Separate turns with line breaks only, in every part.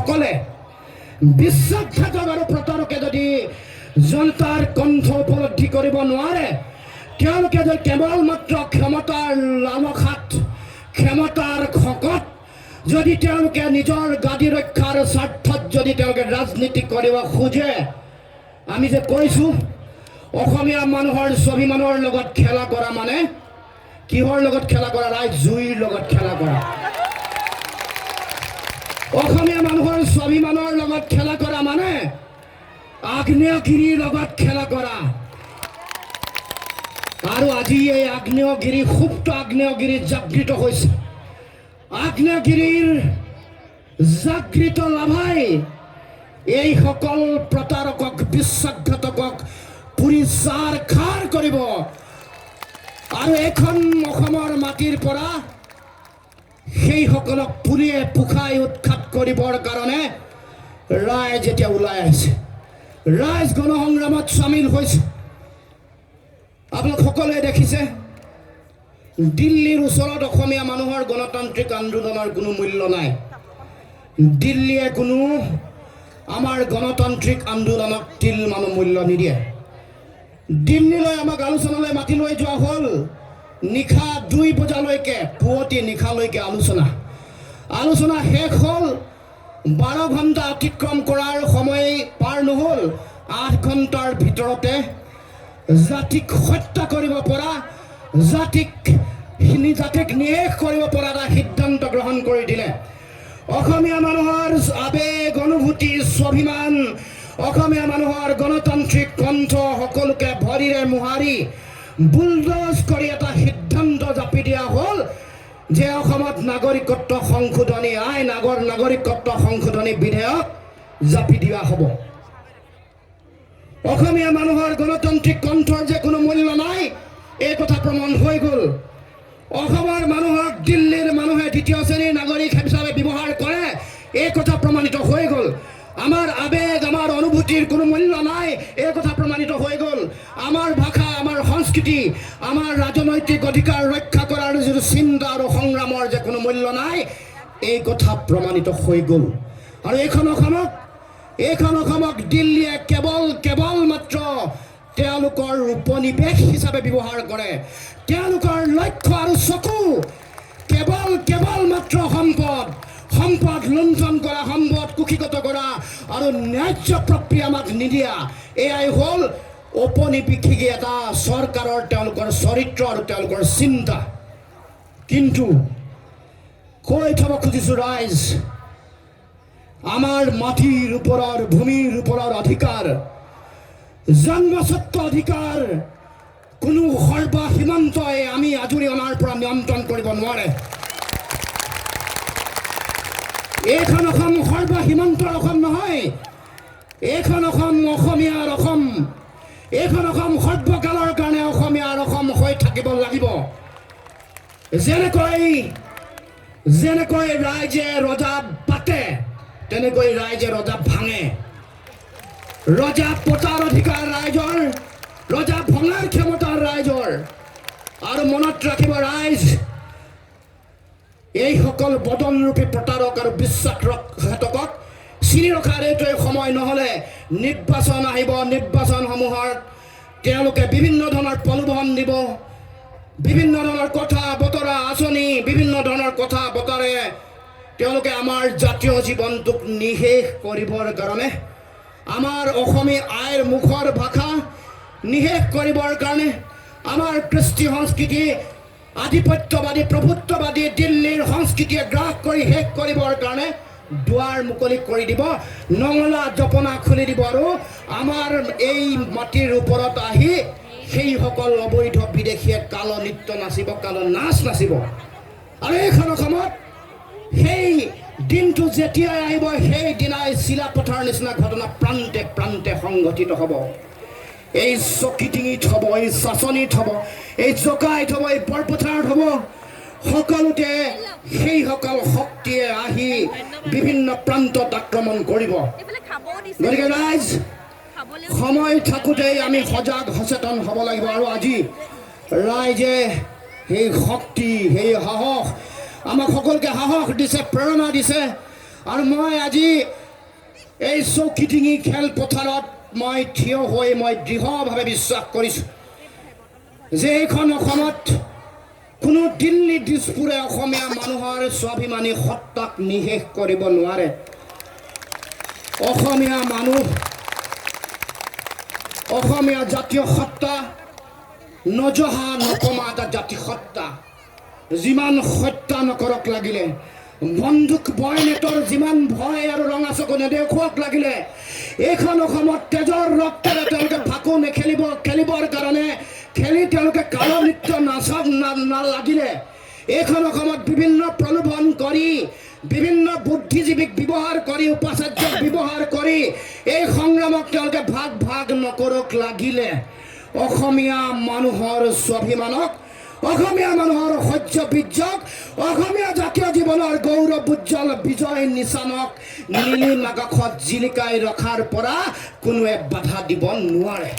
সকলে বিশ্বাসঘাতক আৰু প্ৰতাৰকে যদি জনতাৰ কণ্ঠ উপলব্ধি কৰিব নোৱাৰে, তেওঁলোকে যদি কেৱল মাত্ৰ ক্ষমতাৰ লালসাত, ক্ষমতাৰ খকত যদি তেওঁলোকে নিজৰ গাদী ৰক্ষাৰ স্বাৰ্থত যদি তেওঁলোকে ৰাজনীতি কৰিব খোজে, আমি যে কৈছোঁ অসমীয়া মানুহৰ স্বাভিমানৰ লগত খেলা কৰা মানে কিহৰ লগত খেলা কৰা? ৰাইজ জুইৰ লগত খেলা কৰা। অসমীয়া মানুহৰ স্বাভিমানৰ লগত খেলা কৰা মানে আগ্নেয়গিৰিৰ লগত খেলা কৰা। আৰু আজি এই আগ্নেয়গিৰি, সুপ্ত আগ্নেয়গিৰি জাগৃত হৈছে। আগ্নেয়গিৰিৰ জাগৃত লাভাই এই সকল প্ৰতাৰকক, বিশ্বাসঘাতকক পুৰি চাৰ খাৰ কৰিব। আৰু এখন অসমৰ মাটিৰ পৰা সেইসকলক পুলিয়ে পোখাই উৎখাত কৰিবৰ কাৰণে ৰাইজ এতিয়া ওলাই আহিছে, ৰাইজ গণসংগ্ৰামত চামিল হৈছে। আপোনালোক সকলোৱে দেখিছে দিল্লীৰ ওচৰত অসমীয়া মানুহৰ গণতান্ত্ৰিক আন্দোলনৰ কোনো মূল্য নাই। দিল্লীয়ে কোনো আমাৰ গণতান্ত্ৰিক আন্দোলনক তিল মানুহ মূল্য নিদিয়ে। দিল্লীলৈ আমাক আলোচনালৈ মাতি লৈ যোৱা হ'ল নিশা 2 বজালৈকে, পুৱতি নিশালৈকে আলোচনা শেষ হ'ল। 12 ঘণ্টা অতিক্ৰম কৰাৰ সময় পাৰ নহ'ল। 8 ঘণ্টাৰ ভিতৰতে জাতিক হত্যা কৰিব পৰা, জাতিক নিশেষ কৰিব পৰা এটা সিদ্ধান্ত গ্ৰহণ কৰি দিলে। অসমীয়া মানুহৰ আবেগ, অনুভূতি, স্বাভিমান, অসমীয়া মানুহৰ গণতান্ত্ৰিক কণ্ঠ সকলোকে ভৰিৰে মোহাৰি বুলডোজ কৰি এটা সিদ্ধান্ত জাপি দিয়া হ'ল যে অসমত নাগৰিকত্ব সংশোধনী আইন, নাগৰিকত্ব সংশোধনী বিধেয়ক জাপি দিয়া হ'ব। অসমীয়া মানুহৰ গণতান্ত্ৰিক কণ্ঠৰ যে কোনো মূল্য নাই, এই কথা প্ৰমাণ হৈ গ'ল। অসমৰ মানুহক দিল্লীৰ মানুহে দ্বিতীয় শ্ৰেণীৰ নাগৰিক হিচাপে ব্যৱহাৰ কৰে, এই কথা প্ৰমাণিত হৈ গ'ল। আমাৰ আবেগ, আমাৰ অনুভূতিৰ কোনো মূল্য নাই, এই কথা প্ৰমাণিত হৈ গ'ল। আমাৰ ভাষা, আমাৰ সংস্কৃতি, আমাৰ ৰাজনৈতিক অধিকাৰ ৰক্ষা কৰাৰ যিটো চিন্তা আৰু সংগ্ৰামৰ যে কোনো মূল্য নাই, এই কথা প্ৰমাণিত হৈ গ'ল। আৰু এইখন অসমক দিল্লীয়ে কেৱল মাত্ৰ তেওঁলোকৰ উপনিৱেশ হিচাপে ব্যৱহাৰ কৰে। তেওঁলোকৰ লক্ষ্য আৰু চকু কেৱল মাত্ৰ সম্পদ লুণ্ঠন কৰা, সম্পদ কুক্ষিগত কৰা আৰু ন্যায্য প্ৰক্ৰিয়া আমাক নিদিয়া। এয়াই হ'ল ঔপনিৱেশিক এটা চৰকাৰৰ তেওঁলোকৰ চৰিত্ৰ আৰু তেওঁলোকৰ চিন্তা। কিন্তু কৈ থ'ব খুজিছোঁ ৰাইজ, আমাৰ মাটিৰ ওপৰৰ, ভূমিৰ ওপৰৰ অধিকাৰ, জন্মস্বত্ব অধিকাৰ কোনো সৰ্বসীমান্তই আমি আজৰি অনাৰ পৰা নিয়ন্ত্ৰণ কৰিব নোৱাৰে। এইখন অসম সৰ্বসীমান্তৰ অসম নহয়, এইখন অসম অসমীয়াৰ অসম। এইখন অসম সৰ্বকালৰ কাৰণে অসমীয়াৰ অসম হৈ থাকিব লাগিব। যেনেকৈ ৰাইজে ৰজা পাতে, তেনেকৈ ৰাইজে ৰজা ভাঙে। ৰজা পতাৰ অধিকাৰ ৰাইজৰ, ৰজা ভঙাৰ ক্ষমতাৰ ৰাইজৰ। আৰু মনত ৰাখিব ৰাইজ, এইসকল বদনৰূপী প্ৰতাৰক আৰু বিশ্বাসঘাতকক চিনি ৰখাৰ এইটোৱে সময়। নহ'লে নিৰ্বাচন আহিব, নিৰ্বাচনসমূহত তেওঁলোকে বিভিন্ন ধৰণৰ প্ৰলোভন দিব, বিভিন্ন ধৰণৰ কথা বতৰা, আঁচনি, বিভিন্ন ধৰণৰ কথা বতৰে তেওঁলোকে আমাৰ জাতীয় জীৱনটোক নিশেষ কৰিবৰ কাৰণে, আমাৰ অসমীয়া আইৰ মুখৰ ভাষা নিশেষ কৰিবৰ কাৰণে, আমাৰ কৃষ্টি সংস্কৃতি আধিপত্যবাদী, প্ৰভুত্ববাদী দিল্লীৰ সংস্কৃতিয়ে গ্ৰাস কৰি শেষ কৰিবৰ কাৰণে দুৱাৰ মুকলি কৰি দিব, নঙলা জপনা খুলি দিব। আৰু আমাৰ এই মাটিৰ ওপৰত আহি সেইসকল অবৈধ বিদেশীয়ে কাল নৃত্য নাচিব, কাল নাচ নাচিব। আৰু এইখন অসমত সেই দিনটো যেতিয়াই আহিব, সেই দিনাই চিলাপথাৰ নিচিনা ঘটনা প্ৰান্তে প্ৰান্তে সংঘটিত হ'ব। এই চকিডিঙিত হ'ব, এই চাচনিত হ'ব, এই জকাইত হ'ব, এই বৰপথাৰত হ'ব। সকলোতে সেইসকল শক্তিয়ে আহি বিভিন্ন প্ৰান্তত আক্ৰমণ কৰিব। গতিকে ৰাইজ, সময় থাকোঁতেই আমি সজাগ সচেতন হ'ব লাগিব। আৰু আজি ৰাইজে সেই শক্তি, সেই সাহস আমাক সকলোকে সাহস দিছে, প্ৰেৰণা দিছে। আৰু মই আজি এই চৌকিডিঙি খেলপথাৰত মই থিয় হৈ মই দৃঢ়ভাৱে বিশ্বাস কৰিছোঁ যে এইখন অসমত কোনো দিল্লী দিছপুৰে অসমীয়া মানুহৰ স্বাভিমানী সত্তাক নিশেষ কৰিব নোৱাৰে। অসমীয়া মানুহ, অসমীয়া জাতীয় সত্তা নজহা নকমা এটা জাতি সত্তা। যিমান হত্যা নকৰক লাগিলে, বন্দুক বয়নেটৰ যিমান ভয় আৰু ৰঙা চকু নেদেখুৱাক লাগিলে, এইখন অসমত তেজৰ ৰক্তেৰে তেওঁলোকে ফাকু খেলিবৰ কাৰণে খেলি তেওঁলোকে কাল নৃত্য নাচক নালাগিলে, এইখন অসমত বিভিন্ন প্ৰলোভন কৰি, বিভিন্ন বুদ্ধিজীৱীক ব্যৱহাৰ কৰি, উপাচাৰ্যক ব্যৱহাৰ কৰি এই সংগ্ৰামক তেওঁলোকে ভাগ নকৰক লাগিলে, অসমীয়া মানুহৰ স্বাভিমানক, অসমীয়া মানুহৰ সহ্য বীৰ্যক, অসমীয়া জাতীয় জীৱনৰ গৌৰৱ উজ্জ্বল বিজয় নিচানক নীলিম আকাশত জিলিকাই ৰখাৰ পৰা কোনোৱে বাধা দিব নোৱাৰে।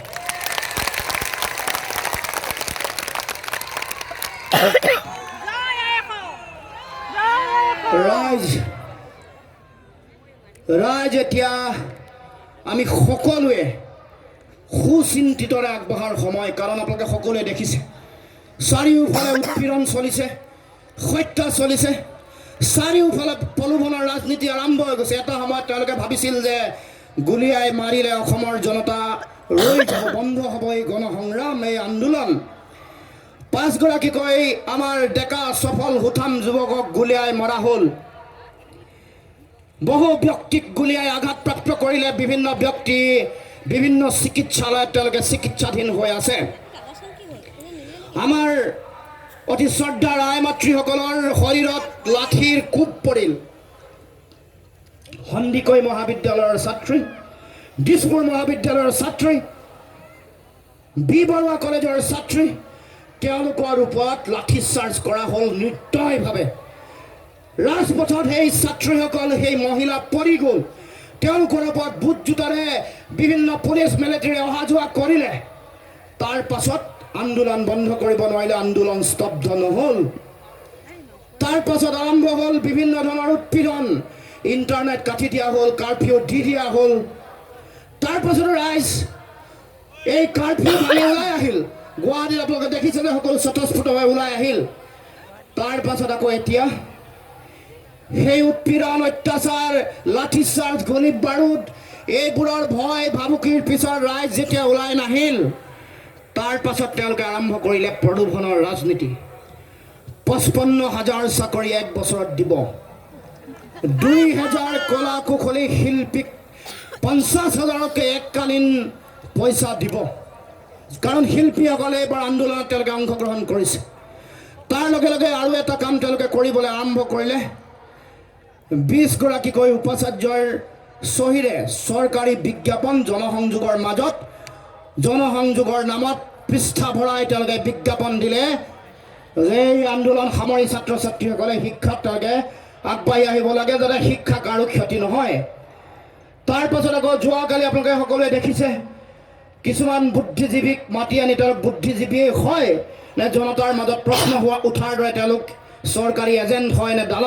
ৰাইজ এতিয়া আমি সকলোৱে সুচিন্তিতৰে আগবঢ়াৰ সময়। কাৰণ আপোনালোকে সকলোৱে দেখিছে চাৰিওফালে উৎপীড়ন চলিছে, হত্যা চলিছে, চাৰিওফালে প্ৰলোভনৰ ৰাজনীতি আৰম্ভ হৈ গৈছে। এটা সময়ত তেওঁলোকে ভাবিছিল যে গুলীয়াই মাৰিলে অসমৰ জনতা ৰৈ যাব, বন্ধ হ'ব এই গণসংগ্ৰাম, এই আন্দোলন। 5গৰাকীকৈ আমাৰ ডেকা সফল হুথাম যুৱকক গুলীয়াই মৰা হ'ল। বহু ব্যক্তিক গুলীয়াই আঘাতপ্ৰাপ্ত কৰিলে। বিভিন্ন ব্যক্তি বিভিন্ন চিকিৎসালয়ত তেওঁলোকে চিকিৎসাধীন হৈ আছে। আমাৰ অতি শ্ৰদ্ধাৰ আই মাতৃসকলৰ শৰীৰত লাঠিৰ কোব পৰিল। সন্দিকৈ মহাবিদ্যালয়ৰ ছাত্ৰী, দিছপুৰ মহাবিদ্যালয়ৰ ছাত্ৰী, বি বৰুৱা কলেজৰ ছাত্ৰী, তেওঁলোকৰ ওপৰত লাঠি চাৰ্জ কৰা হ'ল নিৰ্দয়ভাৱে। ৰাজপথত সেই ছাত্ৰীসকল, সেই মহিলা পৰি গ'ল। তেওঁলোকৰ ওপৰত বুট জোতাৰে বিভিন্ন পুলিচ মিলিটাৰী অহা যোৱা কৰিলে। তাৰ পাছত আন্দোলন বন্ধ কৰিব নোৱাৰিলে, আন্দোলন স্তব্ধ নহ'ল। তাৰ পাছত আৰম্ভ হ'ল বিভিন্ন ধৰণৰ উৎপীড়ন, ইণ্টাৰনেট কাটি দিয়া হ'ল, কাৰফিউ দি দিয়া হ'ল। তাৰ পাছত ৰাইজ এই কাৰফিউ ভাঙি ওলাই আহিল। গুৱাহাটীত আপোনালোকে দেখিছে যে সকলো স্বতঃস্ফূৰ্তভাৱে ওলাই আহিল। তাৰ পাছত আকৌ এতিয়া সেই উৎপীড়ন, অত্যাচাৰ, লাঠি চাৰ্জ, গুলী বাৰুদ, এইবোৰৰ ভয় ভাবুকিৰ পিছত ৰাইজ যেতিয়া ওলাই নাহিল, তাৰ পাছত তেওঁলোকে আৰম্ভ কৰিলে প্ৰলোভনৰ ৰাজনীতি। 55,000 চাকৰি 1 বছৰত দিব, 2,000 কলা কুশলী শিল্পীক 50,000কে এককালীন পইচা দিব। কাৰণ শিল্পীসকলে এইবাৰ আন্দোলনত তেওঁলোকে অংশগ্ৰহণ কৰিছে। তাৰ লগে লগে আৰু এটা কাম তেওঁলোকে কৰিবলৈ আৰম্ভ কৰিলে। 20গৰাকীকৈ উপাচাৰ্যৰ চহীৰে চৰকাৰী বিজ্ঞাপন জনসংযোগৰ মাজত, জনসংযোগৰ নামত পৃষ্ঠা ভৰাই তেওঁলোকে বিজ্ঞাপন দিলে যে এই আন্দোলন সামৰি ছাত্ৰ ছাত্ৰীসকলে শিক্ষাত তেওঁলোকে আগবাঢ়ি আহিব লাগে, যাতে শিক্ষা কাৰো ক্ষতি নহয়। তাৰ পাছত আকৌ যোৱাকালি আপোনালোকে সকলোৱে দেখিছে কিছুমান বুদ্ধিজীৱীক মাতি আনি তেওঁলোক বুদ্ধিজীৱীয়ে হয় নে জনতাৰ মাজত প্ৰশ্ন উঠাৰ দৰে তেওঁলোক চৰকাৰী এজেণ্ট হয় নে দালাল